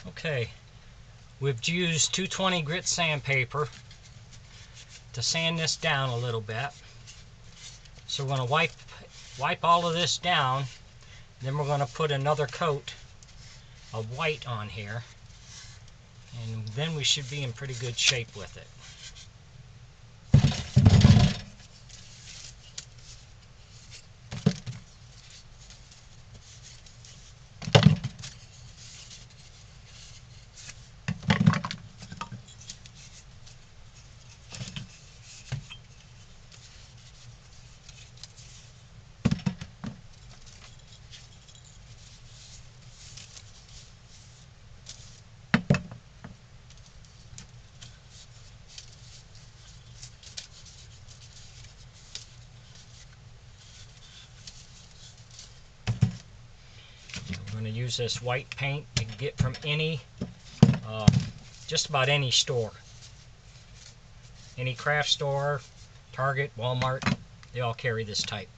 Okay, we've used 220 grit sandpaper to sand this down a little bit. So we're going to wipe all of this down. Then we're going to put another coat of white on here, and then we should be in pretty good shape with it. I'm going to use this white paint you can get from just about any store. Any craft store, Target, Walmart, they all carry this type.